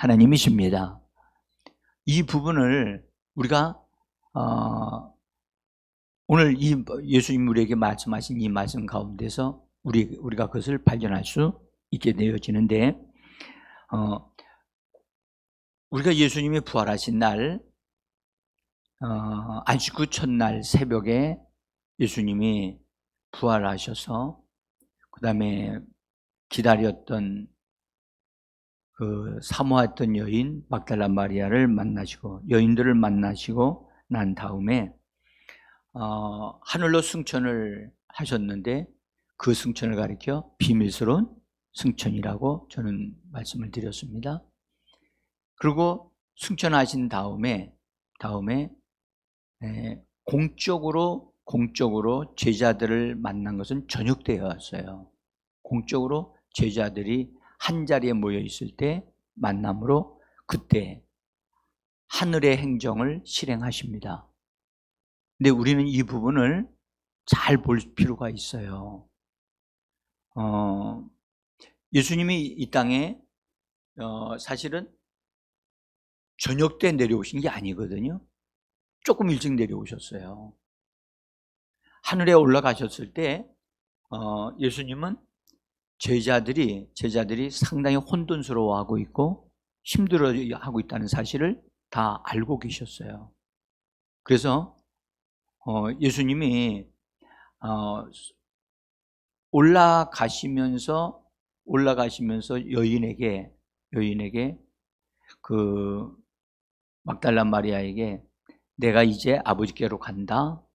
하나님이십니다. 이 부분을 우리가 오늘 이 예수님 우리에게 말씀하신 이 말씀 가운데서 우리가 그것을 발견할 수 있게 되어지는데, 우리가 예수님이 부활하신 날, 안식구 첫날 새벽에 예수님이 부활하셔서 그 다음에 기다렸던 그 사모했던 여인 막달라 마리아를 만나시고 여인들을 만나시고 난 다음에 하늘로 승천을 하셨는데, 그 승천을 가리켜 비밀스러운 승천이라고 저는 말씀을 드렸습니다. 그리고 승천하신 다음에 공적으로 제자들을 만난 것은 저녁 때였어요. 공적으로 제자들이 한 자리에 모여 있을 때 만남으로 그때 하늘의 행정을 실행하십니다. 근데 우리는 이 부분을 잘 볼 필요가 있어요. 예수님이 이 땅에 사실은 저녁 때 내려오신 게 아니거든요. 조금 일찍 내려오셨어요. 하늘에 올라가셨을 때 예수님은 제자들이 상당히 혼돈스러워하고 있고 힘들어하고 있다는 사실을 다 알고 계셨어요. 그래서 예수님이 올라가시면서 여인에게 그 막달라 마리아에게 내가 이제 아버지께로 간다.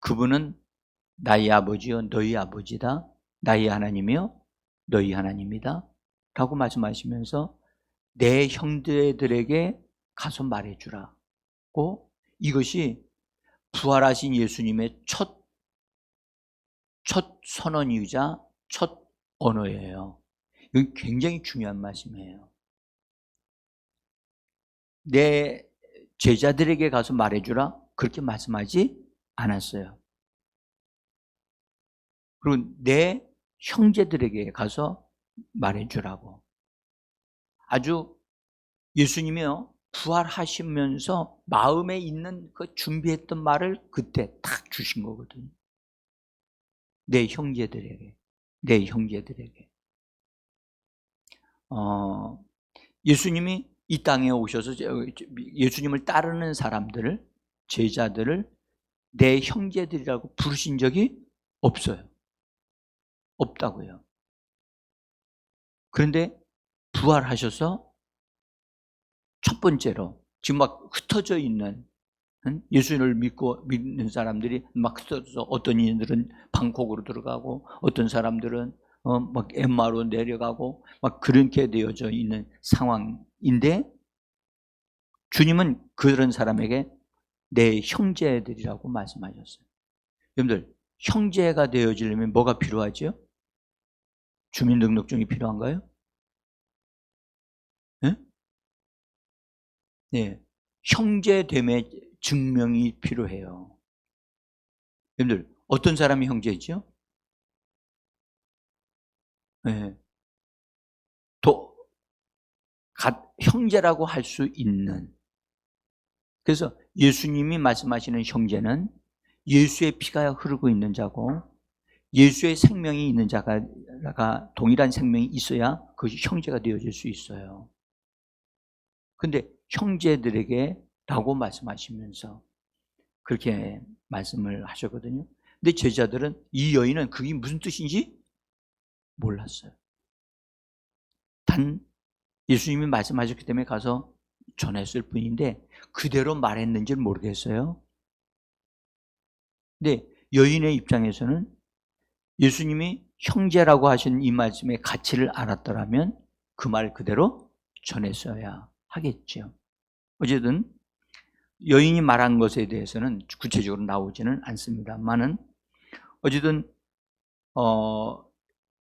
그분은 나의 아버지요 너희 아버지다. 나의 하나님이요 너희 하나님이다 라고 말씀하시면서 내 형제들에게 가서 말해주라고, 이것이 부활하신 예수님의 첫 선언이자 첫 언어예요. 이건 굉장히 중요한 말씀이에요. 내 제자들에게 가서 말해주라 그렇게 말씀하지 않았어요. 그리고 내 형제들에게 가서 말해주라고. 아주 예수님이요 부활하시면서 마음에 있는 그 준비했던 말을 그때 딱 주신 거거든요. 내 형제들에게. 예수님이 이 땅에 오셔서 예수님을 따르는 사람들을, 제자들을 내 형제들이라고 부르신 적이 없어요. 없다고요. 그런데 부활하셔서 첫 번째로 지금 막 흩어져 있는 예수님을 믿는 사람들이 막 흩어져서 어떤 이들은 방콕으로 들어가고 어떤 사람들은 막 엠마로 내려가고 막 그렇게 되어져 있는 상황인데, 주님은 그런 사람에게 내 형제들이라고 말씀하셨어요. 여러분들, 형제가 되어지려면 뭐가 필요하죠? 주민등록증이 필요한가요? 네? 네. 형제됨의 증명이 필요해요. 여러분들, 어떤 사람이 형제죠? 네. 형제라고 할 수 있는. 그래서 예수님이 말씀하시는 형제는 예수의 피가 흐르고 있는 자고 예수의 생명이 있는 자가 동일한 생명이 있어야 그것이 형제가 되어질 수 있어요. 그런데 형제들에게 라고 말씀하시면서 그렇게 말씀을 하셨거든요. 근데 제자들은, 이 여인은 그게 무슨 뜻인지 몰랐어요. 단 예수님이 말씀하셨기 때문에 가서 전했을 뿐인데 그대로 말했는지는 모르겠어요. 근데 여인의 입장에서는 예수님이 형제라고 하신 이 말씀의 가치를 알았더라면 그 말 그대로 전했어야 하겠죠. 어쨌든 여인이 말한 것에 대해서는 구체적으로 나오지는 않습니다만은, 어쨌든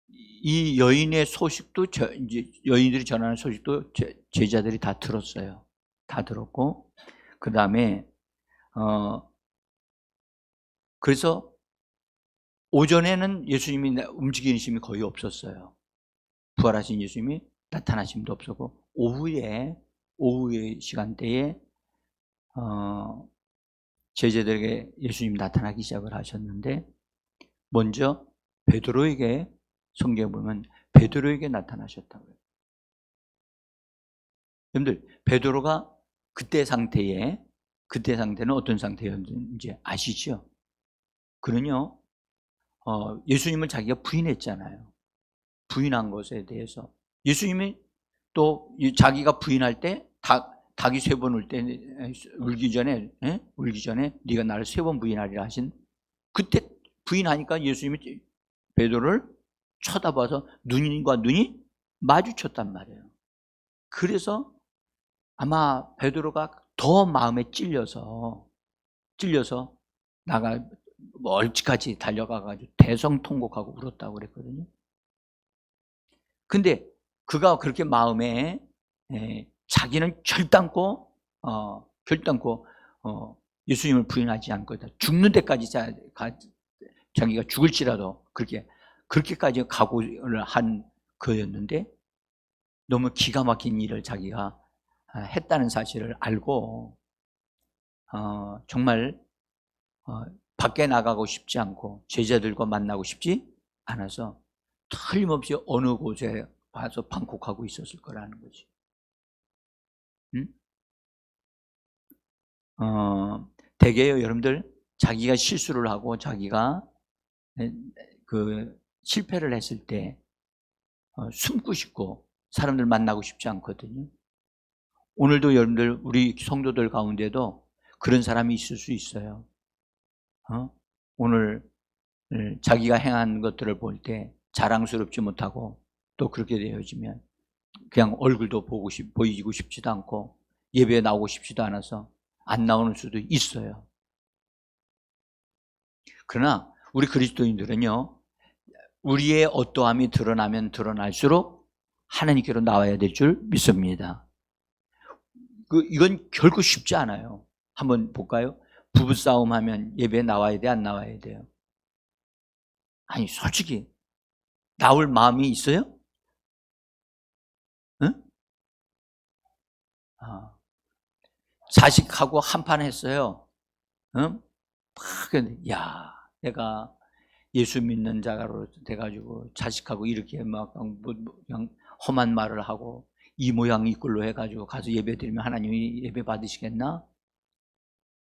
이 여인의 소식도 이제 여인들이 전하는 소식도 제자들이 다 들었어요. 다 들었고, 그 다음에 그래서 오전에는 예수님이 움직이심이 거의 없었어요. 부활하신 예수님이 나타나심도 없었고, 오후의 시간대에 제자들에게 예수님 나타나기 시작을 하셨는데, 먼저 베드로에게, 성경에 보면 베드로에게 나타나셨다고요. 여러분들, 베드로가 그때 상태는 어떤 상태였는지 아시죠? 그는요, 예수님을 자기가 부인했잖아요. 부인한 것에 대해서 예수님이 또 자기가 부인할 때 닭이 3번 울기 전에 네가 나를 3번 부인하리라 하신, 그때 부인하니까 예수님이 베드로를 쳐다봐서 눈과 눈이 마주쳤단 말이에요. 그래서 아마 베드로가 더 마음에 찔려서 나가 멀찌까지 달려가가지고 대성통곡하고 울었다고 그랬거든요. 근데 그가 그렇게 마음에 자기는 결단코 예수님을 부인하지 않고 죽는 데까지 자기가 죽을지라도 그렇게까지 각오를 한 거였는데, 너무 기가 막힌 일을 자기가 했다는 사실을 알고 정말 밖에 나가고 싶지 않고 제자들과 만나고 싶지 않아서 틀림없이 어느 곳에 와서 방콕하고 있었을 거라는 거지. 대개요, 여러분들, 자기가 실수를 하고 자기가 실패를 했을 때 숨고 싶고 사람들 만나고 싶지 않거든요. 오늘도 여러분들, 우리 성도들 가운데도 그런 사람이 있을 수 있어요. 오늘 자기가 행한 것들을 볼 때 자랑스럽지 못하고, 또 그렇게 되어지면 그냥 얼굴도 보이고 싶지도 않고 예배에 나오고 싶지도 않아서 안 나오는 수도 있어요. 그러나 우리 그리스도인들은요, 우리의 어떠함이 드러나면 드러날수록 하나님께로 나와야 될 줄 믿습니다. 이건 결코 쉽지 않아요. 한번 볼까요? 부부싸움 하면 예배에 나와야 돼, 안 나와야 돼요? 아니, 솔직히 나올 마음이 있어요? 응? 자식하고 한판 했어요. 응? 야, 내가 예수 믿는 자로 돼가지고 자식하고 이렇게 막 그냥 험한 말을 하고 이 모양 이 꼴로 해가지고 가서 예배 드리면 하나님이 예배 받으시겠나?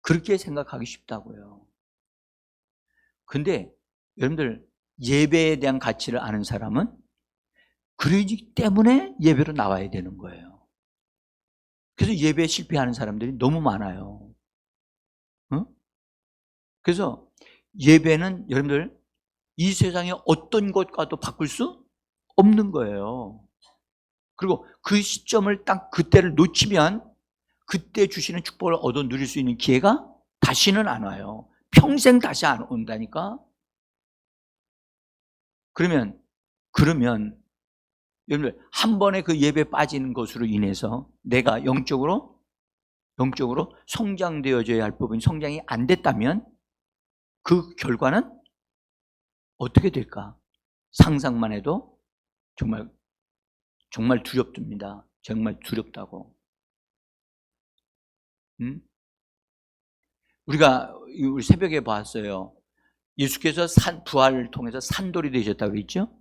그렇게 생각하기 쉽다고요. 근데 여러분들, 예배에 대한 가치를 아는 사람은 그러기 때문에 예배로 나와야 되는 거예요. 그래서 예배에 실패하는 사람들이 너무 많아요. 그래서 예배는 여러분들, 이 세상에 어떤 것과도 바꿀 수 없는 거예요. 그리고 그 시점을 딱 그때를 놓치면 그때 주시는 축복을 얻어 누릴 수 있는 기회가 다시는 안 와요. 평생 다시 안 온다니까. 그러면 여러분들, 한 번에 그 예배 빠지는 것으로 인해서 내가 영적으로 성장되어져야 할 부분이 성장이 안 됐다면 그 결과는 어떻게 될까? 상상만 해도 정말 두렵습니다. 정말 두렵다고. 우리가 우리 새벽에 봤어요. 예수께서 부활을 통해서 산돌이 되셨다고 그랬죠?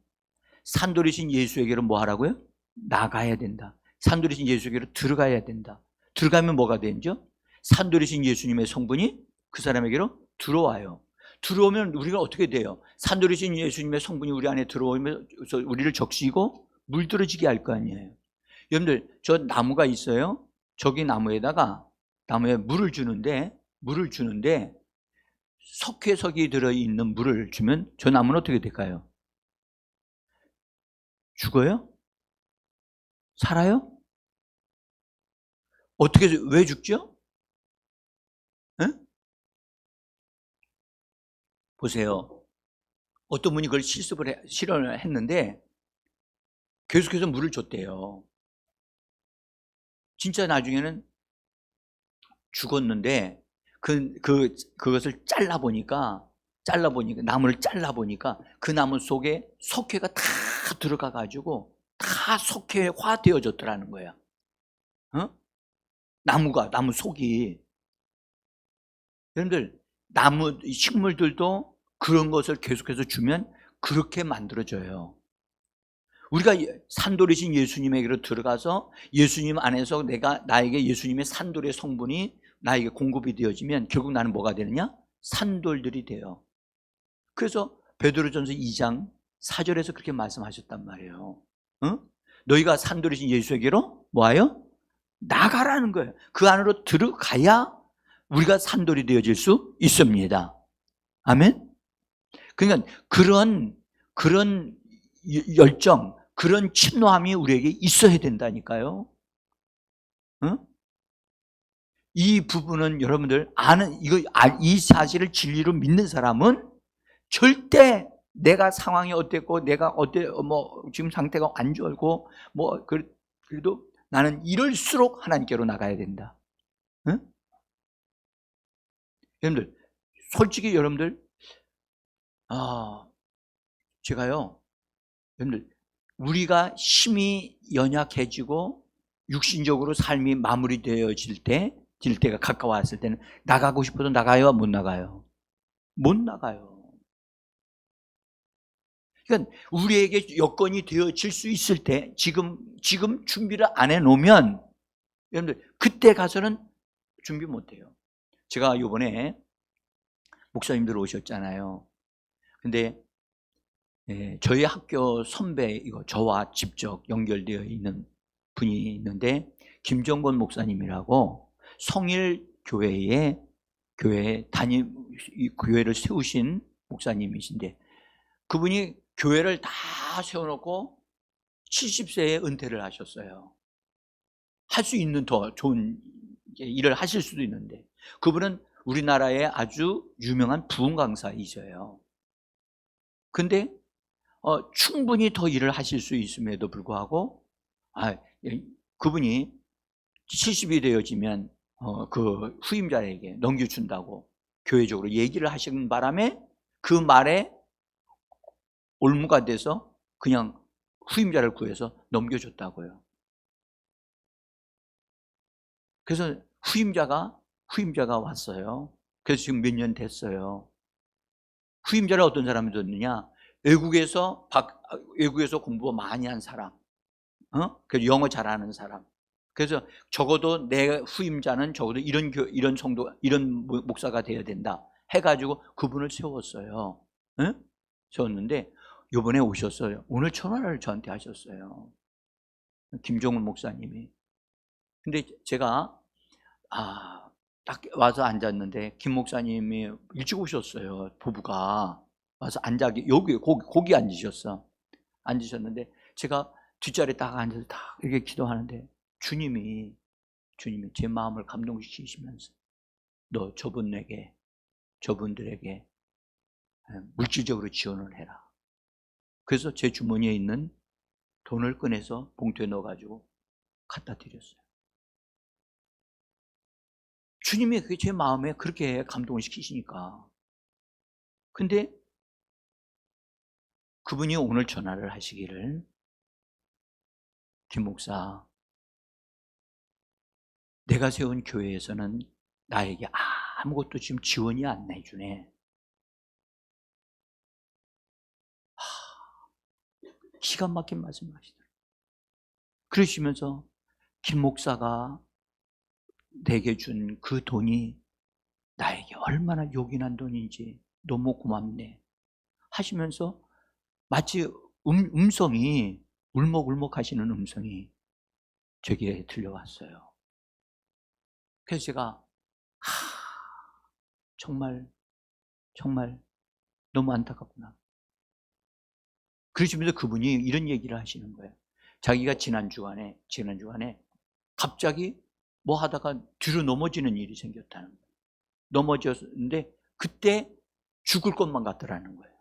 산돌이신 예수에게로 뭐 하라고요? 나가야 된다. 산돌이신 예수에게로 들어가야 된다. 들어가면 뭐가 되죠? 산돌이신 예수님의 성분이 그 사람에게로 들어와요. 들어오면 우리가 어떻게 돼요? 산돌이신 예수님의 성분이 우리 안에 들어오면서 우리를 적시고 물들어지게 할 거 아니에요. 여러분들, 저 나무가 있어요. 저기 나무에 물을 주는데 석회석이 들어있는 물을 주면 저 나무는 어떻게 될까요? 죽어요? 살아요? 왜 죽죠? 응? 보세요. 어떤 분이 그걸 실험을 했는데 계속해서 물을 줬대요. 진짜 나중에는 죽었는데 그것을 나무를 잘라보니까 그 나무 속에 석회가 다 들어가 가지고 다 석회화되어졌더라는 거야. 어? 나무 속이. 여러분들, 식물들도 그런 것을 계속해서 주면 그렇게 만들어져요. 우리가 산돌이신 예수님에게로 들어가서 예수님 안에서 나에게 예수님의 산돌의 성분이 나에게 공급이 되어지면 결국 나는 뭐가 되느냐? 산돌들이 돼요. 그래서 베드로전서 2장 4절에서 그렇게 말씀하셨단 말이에요. 어? 너희가 산돌이신 예수에게로 뭐하여? 나가라는 거예요. 그 안으로 들어가야 우리가 산돌이 되어질 수 있습니다. 아멘? 그러니까 그런 열정, 그런 침노함이 우리에게 있어야 된다니까요. 어? 이 부분은 여러분들 이 사실을 진리로 믿는 사람은 절대 내가 상황이 어땠고 내가 지금 상태가 안 좋고 그래도 나는 이럴수록 하나님께로 나가야 된다. 응? 여러분들, 솔직히 여러분들, 제가요, 여러분들, 우리가 힘이 연약해지고 육신적으로 삶이 마무리되어질 때가 가까웠을 때는 나가고 싶어도 나가요, 못 나가요? 못 나가요. 그러니까 우리에게 여건이 되어질 수 있을 때 지금 준비를 안 해놓으면 여러분들 그때 가서는 준비 못 해요. 제가 이번에 목사님들 오셨잖아요. 근데 저희 학교 선배, 저와 직접 연결되어 있는 분이 있는데 김정건 목사님이라고 성일교회에 교회를 세우신 목사님이신데 그분이 교회를 다 세워놓고 70세에 은퇴를 하셨어요. 할 수 있는 더 좋은 일을 하실 수도 있는데 그분은 우리나라의 아주 유명한 부흥 강사이셔요. 근데 충분히 더 일을 하실 수 있음에도 불구하고 그분이 70이 되어지면 그 후임자에게 넘겨준다고 교회적으로 얘기를 하시는 바람에 그 말에 올무가 돼서 그냥 후임자를 구해서 넘겨줬다고요. 그래서 후임자가 왔어요. 그래서 지금 몇 년 됐어요. 후임자를 어떤 사람이 뒀느냐? 외국에서 공부 많이 한 사람, 그래서 영어 잘하는 사람. 그래서 적어도 내 후임자는 적어도 이런 성도, 이런 목사가 되어야 된다 해가지고 그분을 세웠어요. 세웠는데 이번에 오셨어요. 오늘 전화를 저한테 하셨어요. 김종훈 목사님이. 근데 제가 딱 와서 앉았는데 김 목사님이 일찍 오셨어요. 부부가 와서 여기 고기 앉으셨는데 제가 뒷자리에 딱 앉아서 딱 이렇게 기도하는데 주님이 제 마음을 감동시키시면서 너 저분들에게 물질적으로 지원을 해라. 그래서 제 주머니에 있는 돈을 꺼내서 봉투에 넣어가지고 갖다 드렸어요. 주님이 그게 제 마음에 그렇게 감동을 시키시니까. 근데 그분이 오늘 전화를 하시기를 김 목사, 내가 세운 교회에서는 나에게 아무것도 지금 지원이 안 해주네. 기가 막힌 말씀을 하시더라고요. 그러시면서 김 목사가 내게 준 그 돈이 나에게 얼마나 요긴한 돈인지 너무 고맙네 하시면서 마치 음성이 울먹울먹 하시는 음성이 제게 들려왔어요. 그래서 제가 정말 너무 안타깝구나. 그러시면서 그분이 이런 얘기를 하시는 거예요. 자기가 지난 주간에 갑자기 뭐 하다가 뒤로 넘어지는 일이 생겼다는 거예요. 넘어졌는데 그때 죽을 것만 같더라는 거예요.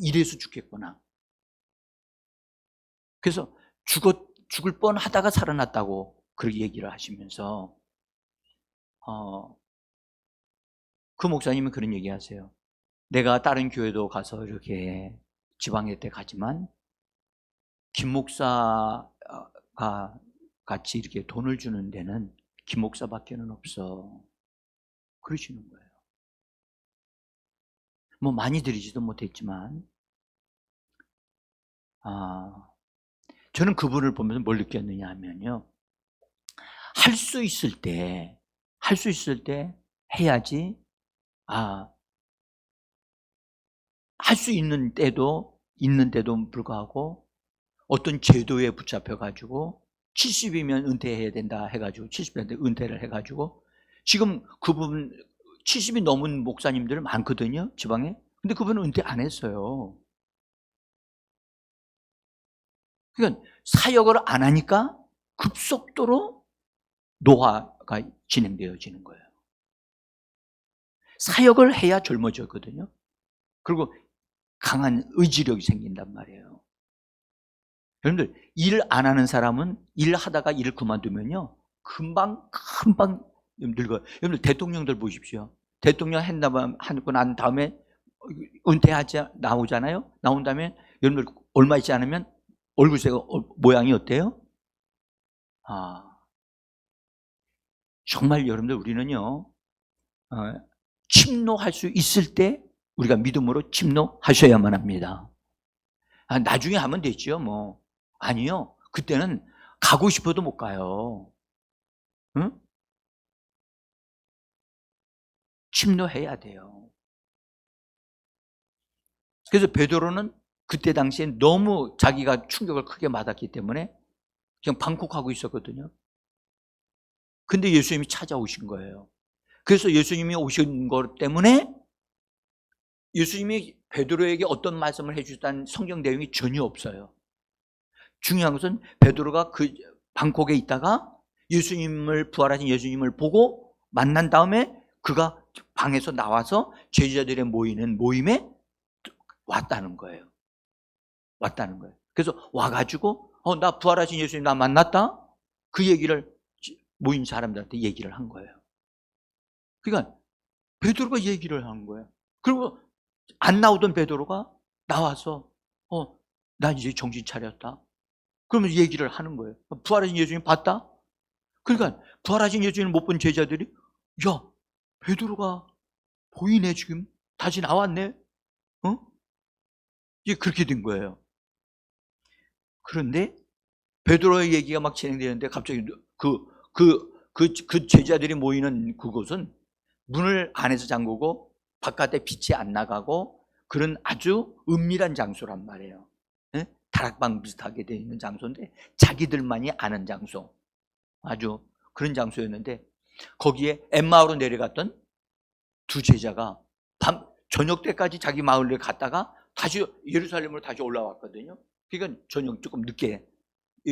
이래서 죽겠구나. 그래서 죽을 뻔 하다가 살아났다고 그렇게 얘기를 하시면서 그 목사님은 그런 얘기 하세요. 내가 다른 교회도 가서 이렇게 지방에 때 가지만 김 목사가 같이 이렇게 돈을 주는 데는 김 목사밖에는 없어. 그러시는 거예요. 뭐 많이 드리지도 못했지만, 저는 그분을 보면서 뭘 느꼈느냐 하면요. 할 수 있을 때 해야지, 할 수 있는데도 불구하고 어떤 제도에 붙잡혀가지고 70이면 은퇴해야 된다 해가지고 70인데 은퇴를 해가지고 지금 그분 70이 넘은 목사님들 많거든요, 지방에. 근데 그분은 은퇴 안 했어요. 그러니까 사역을 안 하니까 급속도로 노화가 진행되어지는 거예요. 사역을 해야 젊어졌거든요. 그리고 강한 의지력이 생긴단 말이에요. 여러분들, 일 안 하는 사람은 일하다가 일을 그만두면요, 금방 늙어요. 여러분들, 대통령들 보십시오. 대통령 하고 난 다음에 은퇴하지 나오잖아요. 나온 다음에 여러분들 얼마 있지 않으면 얼굴색 모양이 어때요? 정말 여러분들, 우리는요, 침노할 수 있을 때 우리가 믿음으로 침노하셔야만 합니다. 나중에 하면 되죠, 뭐. 아니요. 그때는 가고 싶어도 못 가요. 응? 침노해야 돼요. 그래서 베드로는 그때 당시에 너무 자기가 충격을 크게 받았기 때문에 그냥 방콕하고 있었거든요. 근데 예수님이 찾아오신 거예요. 그래서 예수님이 오신 것 때문에 예수님이 베드로에게 어떤 말씀을 해주셨다는 성경 내용이 전혀 없어요. 중요한 것은 베드로가 그 방콕에 있다가 부활하신 예수님을 보고 만난 다음에 그가 방에서 나와서 제자들의 모이는 모임에 왔다는 거예요. 그래서 와가지고 나 부활하신 예수님 나 만났다? 그 얘기를 모인 사람들한테 얘기를 한 거예요. 그러니까 베드로가 얘기를 한 거예요. 그리고 안 나오던 베드로가 나와서 나 이제 정신 차렸다. 그러면 얘기를 하는 거예요. 부활하신 예수님 봤다? 그러니까 부활하신 예수님 못 본 제자들이 야, 베드로가 보이네 지금. 다시 나왔네. 이제 그렇게 된 거예요. 그런데 베드로의 얘기가 막 진행되는데 갑자기 그 제자들이 모이는 그곳은 문을 안에서 잠그고 바깥에 빛이 안 나가고 그런 아주 은밀한 장소란 말이에요. 다락방 비슷하게 되어 있는 장소인데 자기들만이 아는 장소, 아주 그런 장소였는데 거기에 엠마오로 내려갔던 두 제자가 저녁 때까지 자기 마을에 갔다가 다시 예루살렘으로 다시 올라왔거든요. 그러니까 저녁 조금 늦게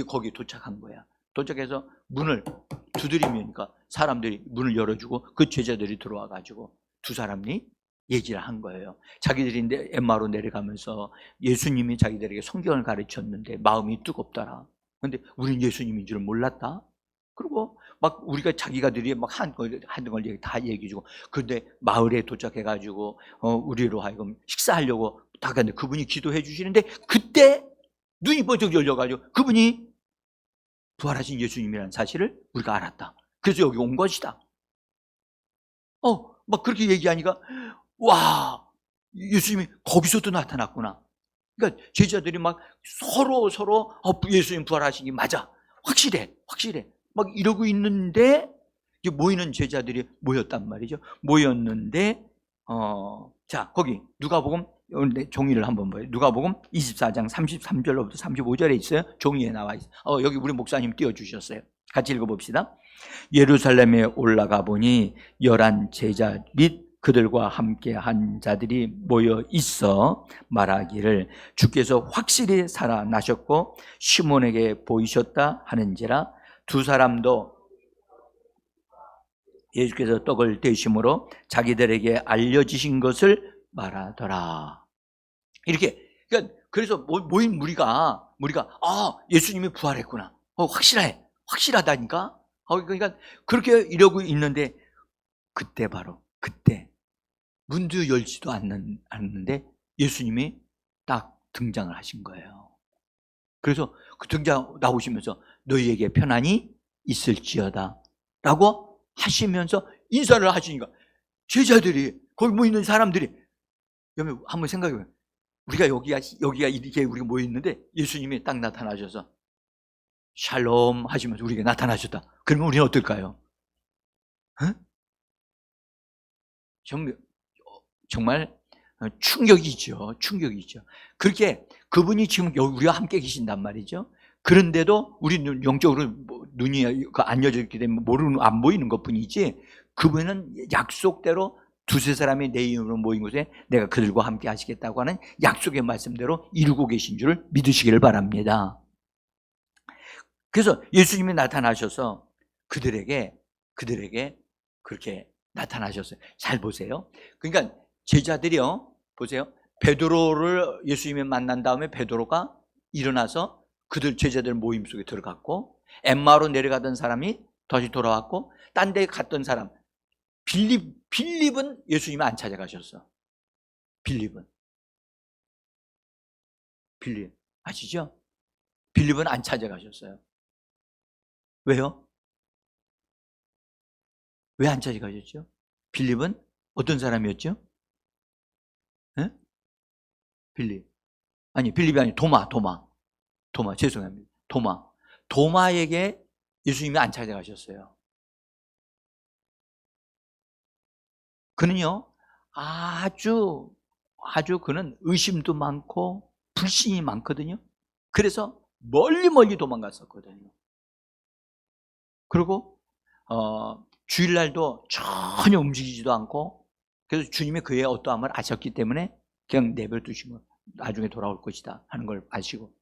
거기 도착한 거야. 도착해서 문을 두드리니까 사람들이 문을 열어주고 그 제자들이 들어와가지고 두 사람이 얘기를 한 거예요. 자기들이 엠마로 내려가면서 예수님이 자기들에게 성경을 가르쳤는데 마음이 뜨겁더라. 근데 우린 예수님인 줄 몰랐다. 그리고 막 우리가 자기가들이 막 한 걸 다 얘기해주고, 근데 마을에 도착해가지고 우리로 하여금 식사하려고 다 갔는데 그분이 기도해 주시는데 그때 눈이 번쩍 열려가지고 그분이 부활하신 예수님이라는 사실을 우리가 알았다. 그래서 여기 온 것이다. 막 그렇게 얘기하니까 와, 예수님이 거기서도 나타났구나. 그러니까 제자들이 막 서로 예수님 부활하신 게 맞아. 확실해. 막 이러고 있는데 이제 모이는 제자들이 모였단 말이죠. 모였는데 자, 거기 누가복음 종이를 한번 봐요. 누가복음 24장 33절로부터 35절에 있어요. 종이에 나와 있어요. 여기 우리 목사님 띄워주셨어요. 같이 읽어봅시다. 예루살렘에 올라가 보니 11 제자 및 그들과 함께 한 자들이 모여 있어 말하기를 주께서 확실히 살아나셨고 시몬에게 보이셨다 하는지라. 두 사람도 예수께서 떡을 대심으로 자기들에게 알려지신 것을 말하더라. 이렇게, 그러니까 그래서 모인 무리가 예수님이 부활했구나. 확실하다니까. 그러니까 그렇게 이러고 있는데 그때 문도 열지도 않는데 예수님이 딱 등장을 하신 거예요. 그래서 그 등장 나오시면서 너희에게 편안이 있을지어다 라고 하시면서 인사를 하시니까 제자들이 거기 모이는 사람들이, 여러분 한번 생각해봐요. 우리가 여기가 이렇게 우리가 모여 있는데 예수님이 딱 나타나셔서 샬롬 하시면서 우리에게 나타나셨다. 그러면 우리는 어떨까요? 응? 정말 충격이죠. 충격이죠. 그렇게 그분이 지금 우리와 함께 계신단 말이죠. 그런데도 우리는 영적으로 눈이 안 열렸기 때문에 안 보이는 것뿐이지, 그분은 약속대로 두세 사람이 내 이름으로 모인 곳에 내가 그들과 함께 하시겠다고 하는 약속의 말씀대로 이루고 계신 줄을 믿으시기를 바랍니다. 그래서 예수님이 나타나셔서 그들에게 그렇게 나타나셨어요. 잘 보세요. 그러니까 제자들이요, 보세요. 베드로를 예수님이 만난 다음에 베드로가 일어나서 그들 제자들 모임 속에 들어갔고, 엠마로 내려가던 사람이 다시 돌아왔고, 딴 데 갔던 사람 빌립은 예수님이 안 찾아가셨어. 빌립 아시죠? 빌립은 안 찾아가셨어요. 왜요? 왜 안 찾아가셨죠? 빌립은 어떤 사람이었죠? 네? 빌립이 아니 도마, 죄송합니다. 도마에게 예수님이 안 찾아가셨어요. 그는요, 아주 그는 의심도 많고 불신이 많거든요. 그래서 멀리 도망갔었거든요. 그리고 주일날도 전혀 움직이지도 않고, 그래서 주님이 그의 어떠함을 아셨기 때문에 그냥 내버려두시면 나중에 돌아올 것이다 하는 걸 아시고,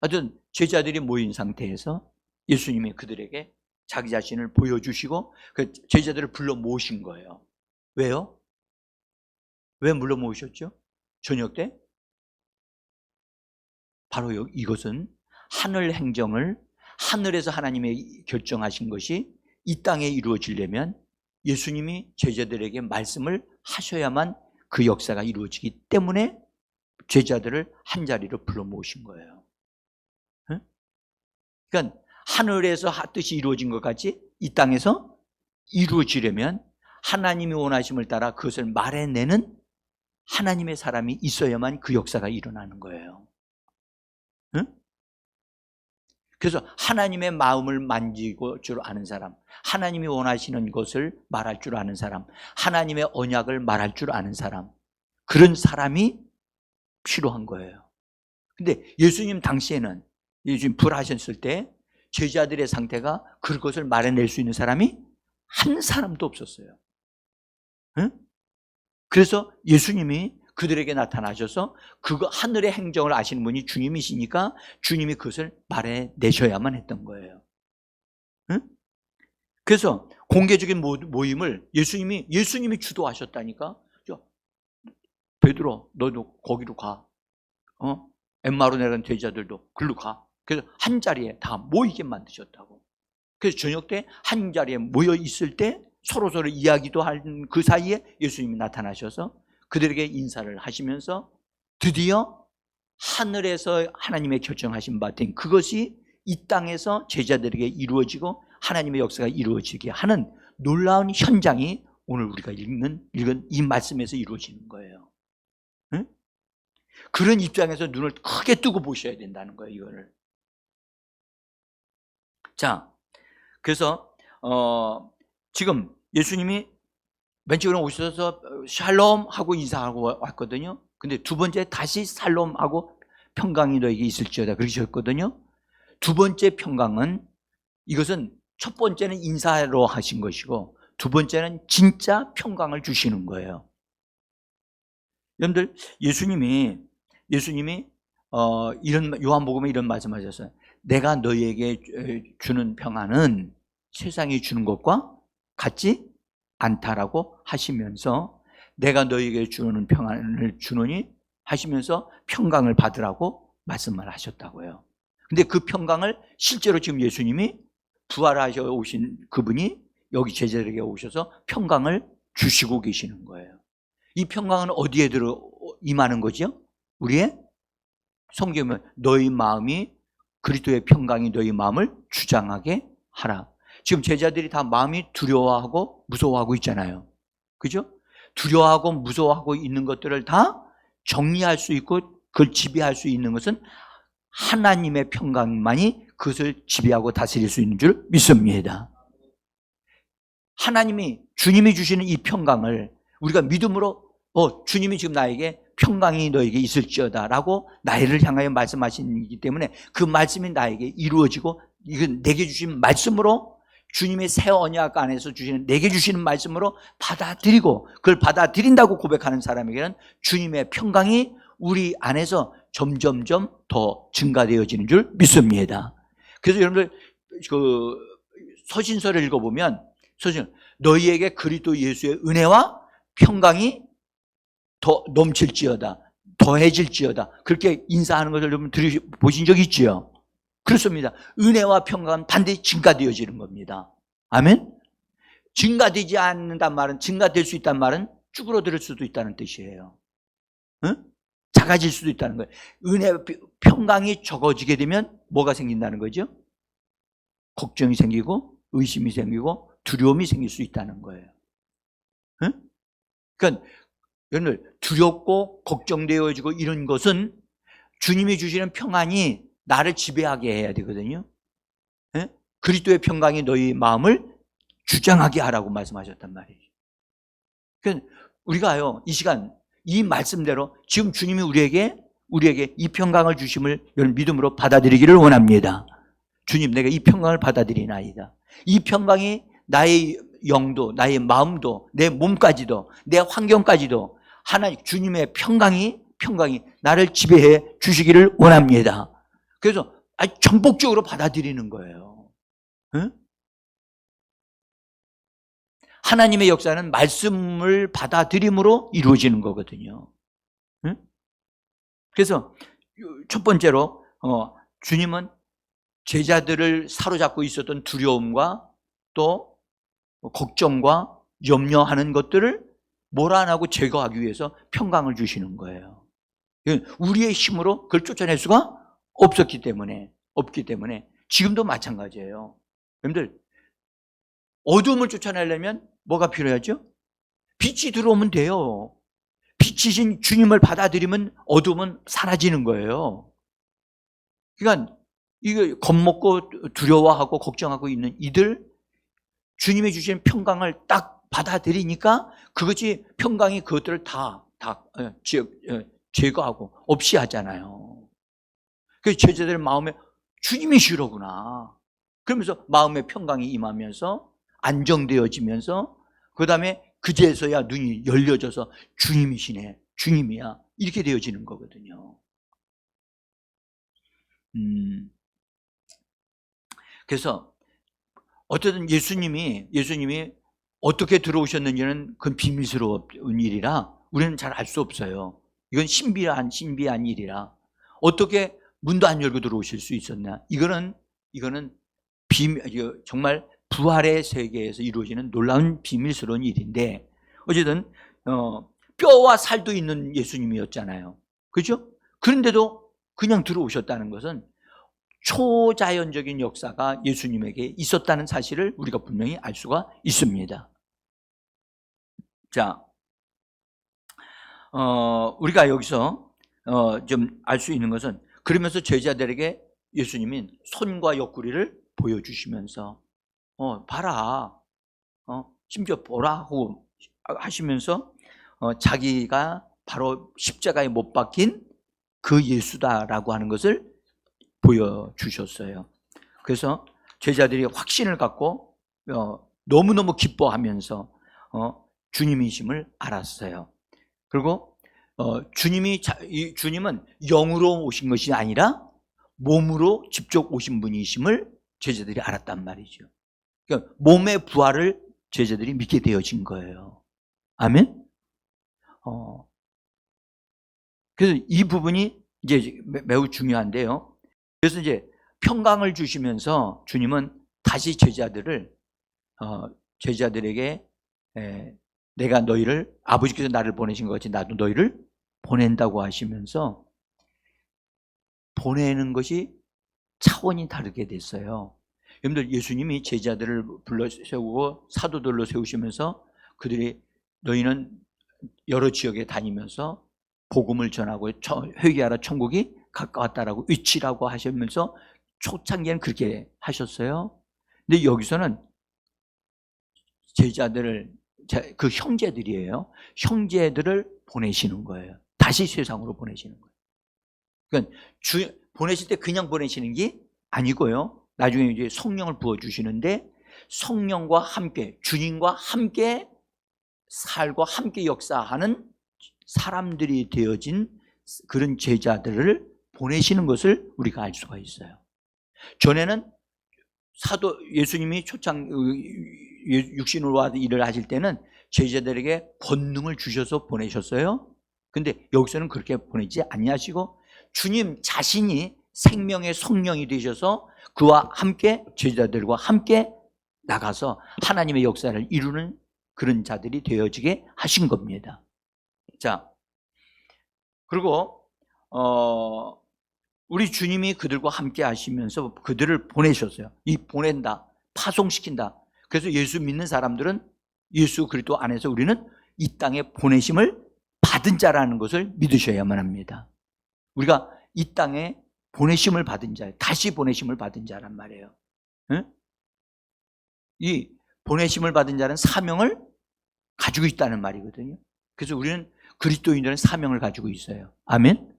하여튼 제자들이 모인 상태에서 예수님이 그들에게 자기 자신을 보여주시고 그 제자들을 불러 모으신 거예요. 왜요? 왜 불러 모으셨죠? 저녁 때? 바로 이것은 하늘 행정을 하늘에서 하나님이 결정하신 것이 이 땅에 이루어지려면 예수님이 제자들에게 말씀을 하셔야만 그 역사가 이루어지기 때문에 제자들을 한자리로 불러 모으신 거예요. 그러니까 하늘에서 뜻이 이루어진 것 같이 이 땅에서 이루어지려면 하나님이 원하심을 따라 그것을 말해내는 하나님의 사람이 있어야만 그 역사가 일어나는 거예요. 응? 그래서 하나님의 마음을 만지고 줄 아는 사람, 하나님이 원하시는 것을 말할 줄 아는 사람, 하나님의 언약을 말할 줄 아는 사람, 그런 사람이 필요한 거예요. 근데 예수님 당시에는, 예수님 부활하셨을 때 제자들의 상태가 그것을 말해낼 수 있는 사람이 한 사람도 없었어요. 응? 그래서 예수님이 그들에게 나타나셔서 그거 하늘의 행정을 아시는 분이 주님이시니까 주님이 그것을 말해내셔야만 했던 거예요. 응? 그래서 공개적인 모임을 예수님이 주도하셨다니까. 베드로, 너도 거기로 가. 엠마로 내려간 제자들도 글로 가. 그래서 한 자리에 다 모이게 만드셨다고. 그래서 저녁 때 한 자리에 모여 있을 때 서로 이야기도 하는 그 사이에 예수님이 나타나셔서 그들에게 인사를 하시면서 드디어 하늘에서 하나님의 결정하신 바 된 그것이 이 땅에서 제자들에게 이루어지고 하나님의 역사가 이루어지게 하는 놀라운 현장이 오늘 우리가 읽은 이 말씀에서 이루어지는 거예요. 응? 그런 입장에서 눈을 크게 뜨고 보셔야 된다는 거예요, 이거를. 자, 그래서 지금 예수님이 맨 처음에 오셔서 샬롬 하고 인사하고 왔거든요. 근데 두 번째 다시 샬롬 하고 평강이 너에게 있을지어다 그러셨거든요. 두 번째 평강은, 이것은 첫 번째는 인사로 하신 것이고 두 번째는 진짜 평강을 주시는 거예요. 여러분들, 예수님이 이런 요한복음에 이런 말씀하셨어요. 내가 너희에게 주는 평안은 세상이 주는 것과 같지 않다라고 하시면서, 내가 너희에게 주는 평안을 주노니 하시면서 평강을 받으라고 말씀을 하셨다고요. 근데 그 평강을 실제로 지금 예수님이 부활하셔 오신 그분이 여기 제자들에게 오셔서 평강을 주시고 계시는 거예요. 이 평강은 어디에 들어 임하는 거죠? 우리의 성경에 너희 마음이 그리스도의 평강이 너희 마음을 주장하게 하라. 지금 제자들이 다 마음이 두려워하고 무서워하고 있잖아요. 그죠? 두려워하고 무서워하고 있는 것들을 다 정리할 수 있고 그걸 지배할 수 있는 것은 하나님의 평강만이 그것을 지배하고 다스릴 수 있는 줄 믿습니다. 하나님이, 주님이 주시는 이 평강을 우리가 믿음으로 주님이 지금 나에게 평강이 너에게 있을지어다 라고 나를 향하여 말씀하시기 때문에 그 말씀이 나에게 이루어지고 이건 내게 주신 말씀으로, 주님의 새 언약 안에서 주시는, 내게 주시는 말씀으로 받아들이고 그걸 받아들인다고 고백하는 사람에게는 주님의 평강이 우리 안에서 점점점 더 증가되어지는 줄 믿습니다. 그래서 여러분들 그 서신서를 읽어보면 너희에게 그리스도 예수의 은혜와 평강이 더 넘칠지어다, 더해질지어다, 그렇게 인사하는 것을 여러분 보신 적이 있지요? 그렇습니다. 은혜와 평강은 반드시 증가되어지는 겁니다. 아멘? 증가되지 않는단 말은, 증가될 수 있다는 말은 쭈그러들 수도 있다는 뜻이에요. 응? 작아질 수도 있다는 거예요. 은혜, 평강이 적어지게 되면 뭐가 생긴다는 거죠? 걱정이 생기고 의심이 생기고 두려움이 생길 수 있다는 거예요. 응? 그러니까 여러분들 두렵고 걱정되어지고 이런 것은 주님이 주시는 평안이 나를 지배하게 해야 되거든요. 예? 그리스도의 평강이 너희 마음을 주장하게 하라고 말씀하셨단 말이에요. 그러니까 우리가요, 이 시간 이 말씀대로 지금 주님이 우리에게 이 평강을 주심을 믿음으로 받아들이기를 원합니다. 주님, 내가 이 평강을 받아들이나이다. 이 평강이 나의 영도, 나의 마음도, 내 몸까지도, 내 환경까지도 하나님 주님의 평강이 나를 지배해 주시기를 원합니다. 그래서 전폭적으로 받아들이는 거예요. 응? 하나님의 역사는 말씀을 받아들임으로 이루어지는 거거든요. 응? 그래서 첫 번째로 주님은 제자들을 사로잡고 있었던 두려움과 또 걱정과 염려하는 것들을 몰아내고 제거하기 위해서 평강을 주시는 거예요. 우리의 힘으로 그걸 쫓아낼 수가 없기 때문에 지금도 마찬가지예요. 여러분들 어둠을 쫓아내려면 뭐가 필요하죠? 빛이 들어오면 돼요. 빛이신 주님을 받아들이면 어둠은 사라지는 거예요. 그러니까 이거 겁먹고 두려워하고 걱정하고 있는 이들, 주님이 주신 평강을 딱 받아들이니까 그것이 평강이 그것들을 다 제거하고 없이 하잖아요. 그래서 제자들 마음에 주님이시로구나. 그러면서 마음의 평강이 임하면서 안정되어지면서 그 다음에 그제서야 눈이 열려져서 주님이시네, 주님이야, 이렇게 되어지는 거거든요. 그래서 어쨌든 예수님이 어떻게 들어오셨는지는 그건 비밀스러운 일이라 우리는 잘 알 수 없어요. 이건 신비한 일이라 어떻게 문도 안 열고 들어오실 수 있었나? 이거는 정말 부활의 세계에서 이루어지는 놀라운 비밀스러운 일인데, 어쨌든 뼈와 살도 있는 예수님이었잖아요. 그렇죠? 그런데도 그냥 들어오셨다는 것은 초자연적인 역사가 예수님에게 있었다는 사실을 우리가 분명히 알 수가 있습니다. 자, 우리가 여기서 좀 알 수 있는 것은, 그러면서 제자들에게 예수님이 손과 옆구리를 보여주시면서 봐라, 심지어 보라 하고 하시면서 자기가 바로 십자가에 못 박힌 그 예수다라고 하는 것을 보여주셨어요. 그래서 제자들이 확신을 갖고 너무너무 기뻐하면서 주님이심을 알았어요. 그리고 주님은 영으로 오신 것이 아니라 몸으로 직접 오신 분이심을 제자들이 알았단 말이죠. 그러니까 몸의 부활을 제자들이 믿게 되어진 거예요. 아멘? 그래서 이 부분이 이제 매우 중요한데요. 그래서 이제 평강을 주시면서 주님은 다시 제자들에게 내가 너희를, 아버지께서 나를 보내신 것 같이 나도 너희를 보낸다고 하시면서 보내는 것이 차원이 다르게 됐어요. 여러분들, 예수님이 제자들을 불러 세우고 사도들로 세우시면서 그들이 너희는 여러 지역에 다니면서 복음을 전하고 회개하라 천국이 가까웠다라고 외치라고 하시면서 초창기에는 그렇게 하셨어요. 근데 여기서는 제자들을, 그 형제들이에요. 형제들을 보내시는 거예요. 다시 세상으로 보내시는 거예요. 그러니까 보내실 때 그냥 보내시는 게 아니고요. 나중에 이제 성령을 부어주시는데 성령과 함께, 주님과 함께 살고 함께 역사하는 사람들이 되어진 그런 제자들을 보내시는 것을 우리가 알 수가 있어요. 전에는 사도 예수님이 육신으로 와서 일을 하실 때는 제자들에게 권능을 주셔서 보내셨어요. 근데 여기서는 그렇게 보내지 아니하시고 주님 자신이 생명의 성령이 되셔서 그와 함께 제자들과 함께 나가서 하나님의 역사를 이루는 그런 자들이 되어지게 하신 겁니다. 자, 그리고 우리 주님이 그들과 함께 하시면서 그들을 보내셨어요. 이 보낸다, 파송시킨다. 그래서 예수 믿는 사람들은 예수 그리스도 안에서 우리는 이 땅에 보내심을 받은 자라는 것을 믿으셔야만 합니다. 우리가 이 땅에 보내심을 받은 자, 다시 보내심을 받은 자란 말이에요. 응? 이 보내심을 받은 자는 사명을 가지고 있다는 말이거든요. 그래서 우리는 그리스도인들은 사명을 가지고 있어요. 아멘.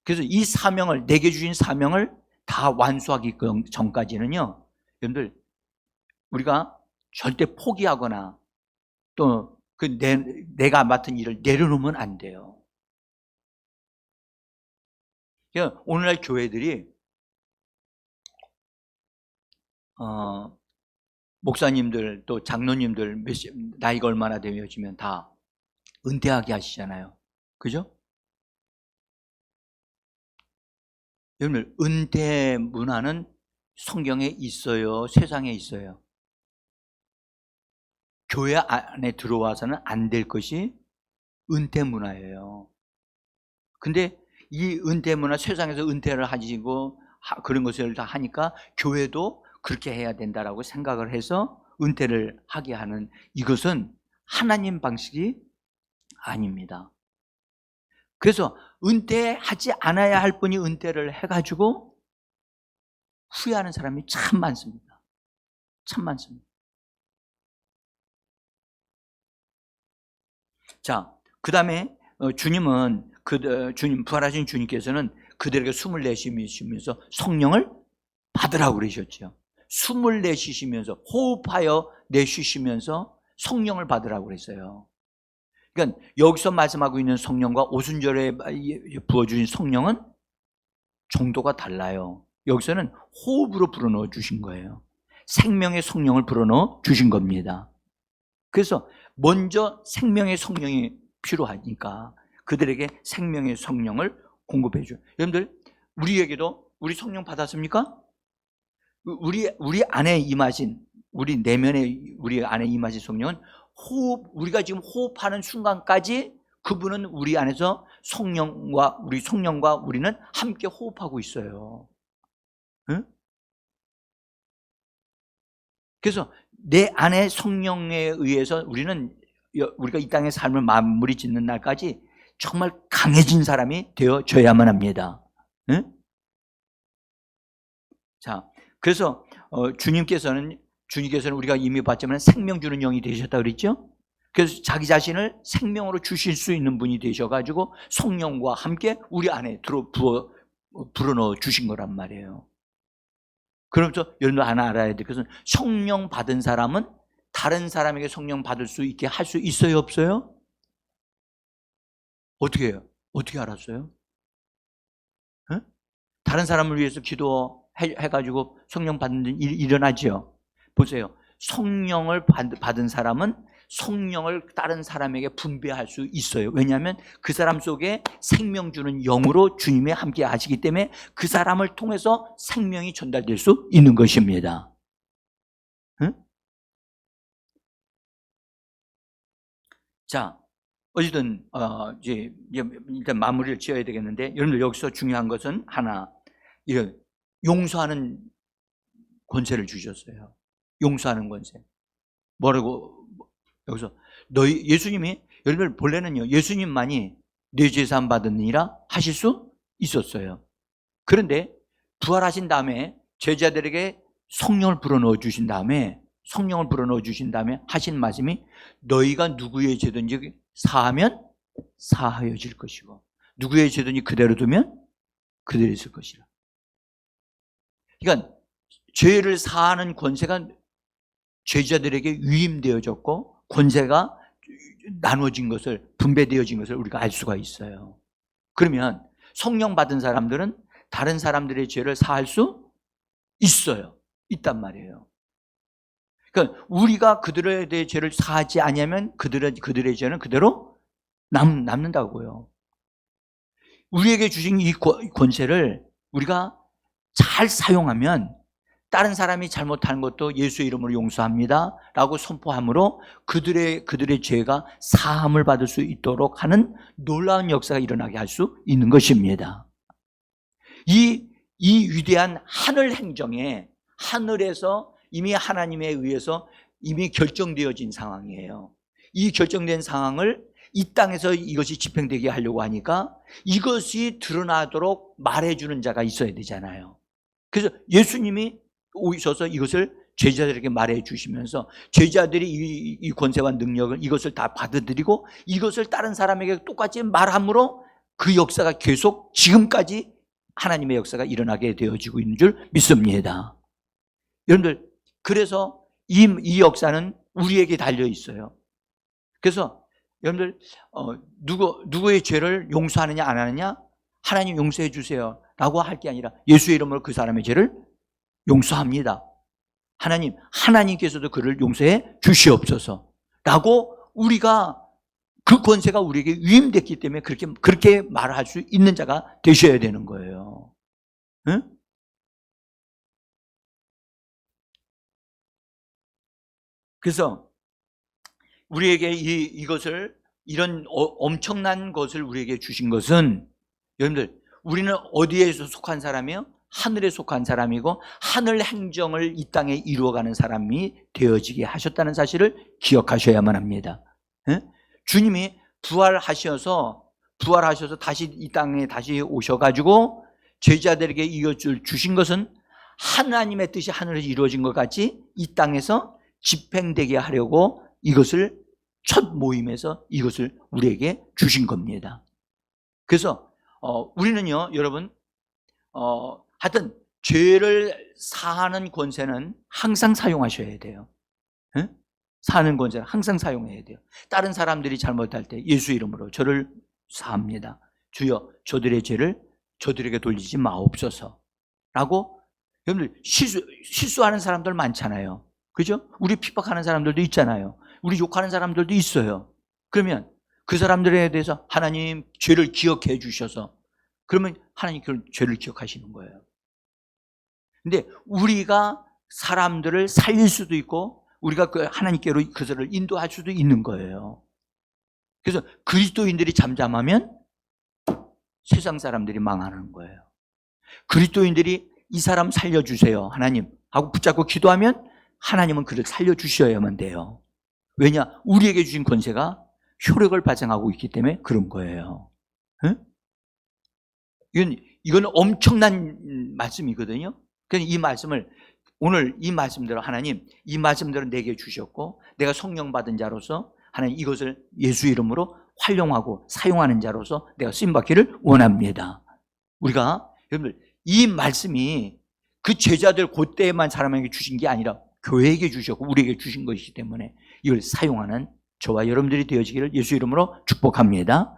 그래서 이 사명을, 내게 주신 사명을 다 완수하기 전까지는요, 여러분들, 우리가 절대 포기하거나 또 내가 맡은 일을 내려놓으면 안 돼요. 오늘날 교회들이 목사님들 또 장로님들 나이가 얼마나 되어지면 다 은퇴하게 하시잖아요. 그죠? 여러분, 은퇴 문화는 성경에 있어요? 세상에 있어요? 교회 안에 들어와서는 안 될 것이 은퇴 문화예요. 근데 이 은퇴 문화, 세상에서 은퇴를 하시고 그런 것을 다 하니까 교회도 그렇게 해야 된다라고 생각을 해서 은퇴를 하게 하는, 이것은 하나님 방식이 아닙니다. 그래서 은퇴하지 않아야 할 분이 은퇴를 해가지고 후회하는 사람이 참 많습니다. 참 많습니다. 자, 그 다음에 주님은 주님, 부활하신 주님께서는 그들에게 숨을 내쉬시면서 성령을 받으라고 그러셨죠. 숨을 내쉬시면서, 호흡하여 내쉬시면서 성령을 받으라고 그랬어요. 그러니까 여기서 말씀하고 있는 성령과 오순절에 부어주신 성령은 정도가 달라요. 여기서는 호흡으로 불어넣어 주신 거예요. 생명의 성령을 불어넣어 주신 겁니다. 그래서 먼저 생명의 성령이 필요하니까 그들에게 생명의 성령을 공급해 줘요. 여러분들, 우리에게도 우리 성령 받았습니까? 우리 안에 임하신, 우리 내면에 우리 안에 임하신 성령은 우리가 지금 호흡하는 순간까지 그분은 우리 안에서 성령과 우리는 함께 호흡하고 있어요. 응? 그래서 내 안에 성령에 의해서 우리가 이 땅의 삶을 마무리 짓는 날까지 정말 강해진 사람이 되어져야만 합니다. 응? 자, 그래서 주님께서는 우리가 이미 봤지만 생명 주는 영이 되셨다 그랬죠? 그래서 자기 자신을 생명으로 주실 수 있는 분이 되셔가지고 성령과 함께 우리 안에 불어넣어 주신 거란 말이에요. 그러면서 여러분 하나 알아야 될 것은 성령 받은 사람은 다른 사람에게 성령 받을 수 있게 할 수 있어요, 없어요? 어떻게 해요? 어떻게 알았어요? 응? 다른 사람을 위해서 기도해가지고 성령 받는 일이 일어나죠. 보세요. 성령을 받은 사람은 성령을 다른 사람에게 분배할 수 있어요. 왜냐하면 그 사람 속에 생명 주는 영으로 주님이 함께 하시기 때문에 그 사람을 통해서 생명이 전달될 수 있는 것입니다. 응? 자, 어쨌든 이제 일단 마무리를 지어야 되겠는데, 여러분들 여기서 중요한 것은 하나, 이런 용서하는 권세를 주셨어요. 용서하는 권세. 뭐라고 여기서 너희 예수님이, 여러분들 본래는요 예수님만이 내 죄 사함 받으니라 하실 수 있었어요. 그런데 부활하신 다음에 제자들에게 성령을 불어넣어 주신 다음에 하신 말씀이, 너희가 누구의 죄든지 사하면 사하여질 것이고 누구의 죄든지 그대로 두면 그대로 있을 것이라. 그러니까 죄를 사하는 권세가 제자들에게 위임되어졌고 권세가 나눠진 것을, 분배되어진 것을 우리가 알 수가 있어요. 그러면 성령 받은 사람들은 다른 사람들의 죄를 사할 수 있어요. 있단 말이에요. 그러니까 우리가 그들에 대해 죄를 사하지 않으면 그들의 죄는 그대로 남는다고요. 우리에게 주신 이 권세를 우리가 잘 사용하면 다른 사람이 잘못하는 것도 예수의 이름으로 용서합니다 라고 선포함으로 그들의 죄가 사함을 받을 수 있도록 하는 놀라운 역사가 일어나게 할 수 있는 것입니다. 이 위대한 하늘 행정에, 하늘에서 이미 하나님에 의해서 이미 결정되어진 상황이에요. 이 결정된 상황을 이 땅에서 이것이 집행되게 하려고 하니까 이것이 드러나도록 말해주는 자가 있어야 되잖아요. 그래서 예수님이 오셔서 이것을 제자들에게 말해 주시면서 제자들이 이 권세와 능력을, 이것을 다 받아들이고 이것을 다른 사람에게 똑같이 말함으로 그 역사가 계속 지금까지 하나님의 역사가 일어나게 되어지고 있는 줄 믿습니다. 여러분들, 그래서 이 역사는 우리에게 달려 있어요. 그래서 여러분들, 누구의 죄를 용서하느냐 안 하느냐, 하나님 용서해 주세요 라고 할 게 아니라 예수의 이름으로 그 사람의 죄를 용서합니다. 하나님께서도 그를 용서해 주시옵소서 라고 우리가, 그 권세가 우리에게 위임됐기 때문에 그렇게 말할 수 있는 자가 되셔야 되는 거예요. 응? 그래서 우리에게 이것을, 이런 엄청난 것을 우리에게 주신 것은, 여러분들, 우리는 어디에서 속한 사람이에요? 하늘에 속한 사람이고 하늘 행정을 이 땅에 이루어가는 사람이 되어지게 하셨다는 사실을 기억하셔야만 합니다. 주님이 부활하셔서 다시 이 땅에 다시 오셔가지고 제자들에게 이것을 주신 것은 하나님의 뜻이 하늘에서 이루어진 것 같이 이 땅에서 집행되게 하려고 이것을 첫 모임에서 이것을 우리에게 주신 겁니다. 그래서 우리는요, 여러분, 하여튼 죄를 사하는 권세는 항상 사용하셔야 돼요. 사하는 권세는 항상 사용해야 돼요. 다른 사람들이 잘못할 때 예수 이름으로 저를 사합니다. 주여 저들의 죄를 저들에게 돌리지 마옵소서 라고. 여러분들, 실수하는 사람들 많잖아요. 그죠? 우리 핍박하는 사람들도 있잖아요. 우리 욕하는 사람들도 있어요. 그러면 그 사람들에 대해서 하나님 죄를 기억해 주셔서, 그러면 하나님 그 죄를 기억하시는 거예요. 근데 우리가 사람들을 살릴 수도 있고 우리가 그 하나님께로 그들을 인도할 수도 있는 거예요. 그래서 그리스도인들이 잠잠하면 세상 사람들이 망하는 거예요. 그리스도인들이 이 사람 살려주세요 하나님 하고 붙잡고 기도하면 하나님은 그를 살려주셔야만 돼요. 왜냐? 우리에게 주신 권세가 효력을 발생하고 있기 때문에 그런 거예요. 응? 이건 엄청난 말씀이거든요. 그래서 이 말씀을, 오늘 이 말씀대로 하나님, 이 말씀대로 내게 주셨고 내가 성령 받은 자로서 하나님 이것을 예수 이름으로 활용하고 사용하는 자로서 내가 쓰임받기를 원합니다. 우리가, 여러분들, 이 말씀이 그 제자들 그때만 사람에게 주신 게 아니라 교회에게 주셨고 우리에게 주신 것이기 때문에 이걸 사용하는 저와 여러분들이 되어지기를 예수 이름으로 축복합니다.